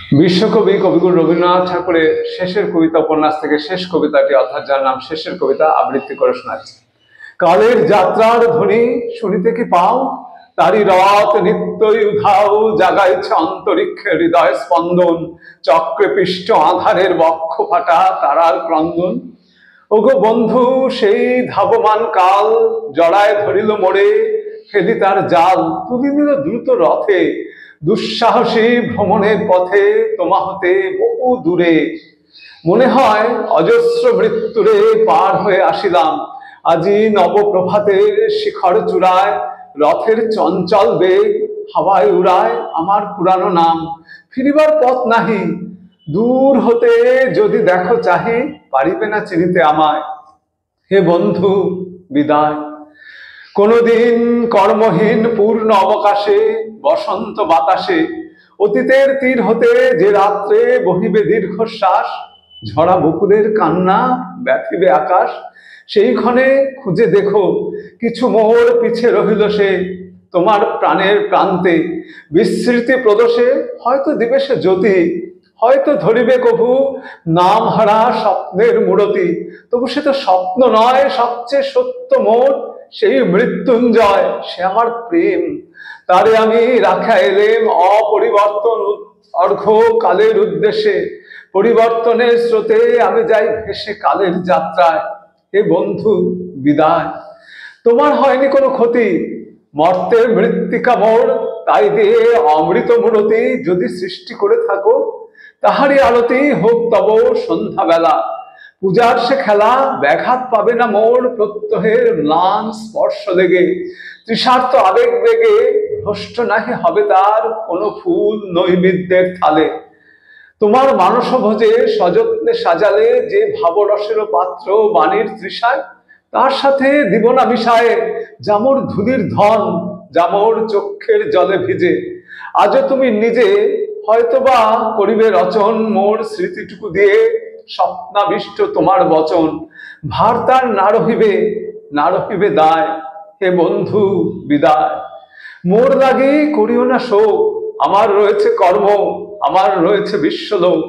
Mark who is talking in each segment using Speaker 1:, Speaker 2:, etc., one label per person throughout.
Speaker 1: বিশ্বকবি কবিগুরু রবীন্দ্রনাথ ঠাকুরের শেষের কবিতা উপন্যাস থেকে শেষ কবিতাটি, অর্থাৎ যার নাম শেষের কবিতা, আবৃত্তি করে শোনাচ্ছি। কালের যাত্রার ধ্বনি শুনিতে কি পাও, তারি রথ নিত্যই উধাও, জাগাইছে অন্তরিক্ষে হৃদয় স্পন্দন, চক্রে পিষ্ট আধারের বক্ষ ফাটা তারার ক্রন্দন। ওগো বন্ধু, সেই ধাবমান কাল জড়ায় ধরিল মোড়ে, ফেলি তার জাল তুলি নিল দ্রুত রথে, দুঃসাহসী ভ্রমণের পথে তোমা হতে বহু দূরে। মনে হয় অজস্র মৃত্যুরে পার হয়ে আসিলাম, আজি নবপ্রভাতের শিখর চূড়ায়, রথের চঞ্চল বেগ হাওয়ায় উড়ায় আমার পুরানো নাম। ফিরিবার পথ নাহি, দূর হতে যদি দেখো চাহি, পারিবে না চিনিতে আমায়। হে বন্ধু বিদায়। কোনদিন কর্মহীন পূর্ণ অবকাশে, বসন্ত বাতাসে, অতীতের তীর হতে যে রাত্রে বহিবে দীর্ঘশ্বাস, ঝরা বকুলের কান্না ব্যথিবে আকাশ, সেই ক্ষণে খুঁজে দেখো কিছু মোর পিছে রহিল সে, তোমার প্রাণের প্রান্তে বিস্মৃতি প্রদোষে হয়তো দিবে সে জ্যোতি, হয়তো ধরিবে কভু নাম হারা স্বপ্নের মূরতি। তবু সে তো স্বপ্ন নয়, সবচেয়ে সত্য মোর সেই মৃত্যুঞ্জয়, সে আমার প্রেম। তারে আমি রাখা এলেম অপরিবর্তন অর্ঘ্য কালের উদ্দেশ্যে, পরিবর্তনের স্রোতে আমি যাই ভেসে কালের যাত্রায়। হে বন্ধু বিদায়। তোমার হয়নি কোনো ক্ষতি, মর্তের মৃত্তিকা মোর, তাই দিয়ে অমৃত মূরতি যদি সৃষ্টি করে থাকো, তাহারই আরতি হোক তব সন্ধ্যাবেলা। পূজার সে খেলা ব্যাঘাত পাবে না মোর প্রত্যহের ম্লান স্পর্শ লেগে, তৃষার্ত আবেগ বেগে ভ্রষ্ট নাহি হবে তার কোনো ফুল নৈবেদ্যের থালে। তোমার মানস ভোজে সযত্নে সাজালে যে ভাবরসেরও পাত্র বাণীর তৃষায়, তার সাথে দিব না মিশায়ে জামর ধুলির ধন, জামর চক্ষের জলে ভিজে। আজও তুমি নিজে হয়তোবা করিবে রচন মোর স্মৃতিটুকু দিয়ে, স্বপ্নাবিষ্ট তোমার বচন, ভার তার না রহিবে, না রহিবে দায়। হে বন্ধু বিদায়। মোর লাগি করিও না শোক, আমার রয়েছে কর্ম, আমার রয়েছে বিশ্বলোক,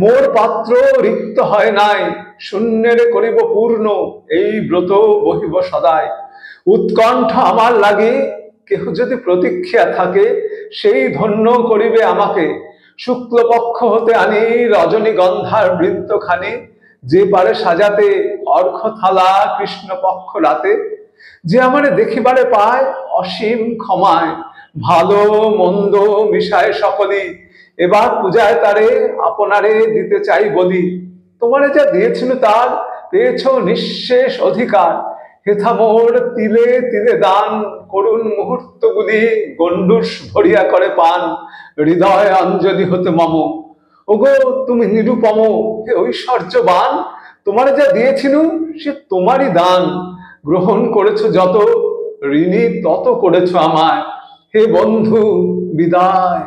Speaker 1: মোর পাত্র রিক্ত হয় নাই, শূন্যের করিব পূর্ণ, এই ব্রত বহিব সদায়। উৎকণ্ঠ আমার লাগি কেহ যদি প্রতীক্ষা থাকে, সেই ধন্য করিবে আমাকে। শুক্লপক্ষ হতে আনি রজনীগন্ধার বৃন্তখানি, যে পারে সাজাতে অর্ঘ্য থালা কৃষ্ণপক্ষ রাতে। যে আমারে দেখিবারে পায় অসীম ক্ষমায়, ভালো মন্দ মিশায় সকলই, এবার পূজায় তারে আপনারে দিতে চাই বলি। তোমারে যা দিয়েছিল তার পেয়েছ নিঃশেষ অধিকার, হেথা মোর তিলে তিলে দান, করুণ মুহূর্তগুলি গণ্ডূষ ভরিয়া করে পান, হৃদয় অঞ্জলি হতে মম। ওগো তুমি নিরুপম, হে ঐশ্বর্যবান, তোমারে যা দিয়েছিল সে তোমারই দান, গ্রহণ করেছ যত, ঋণী তত করেছ আমায়। হে বন্ধু বিদায়।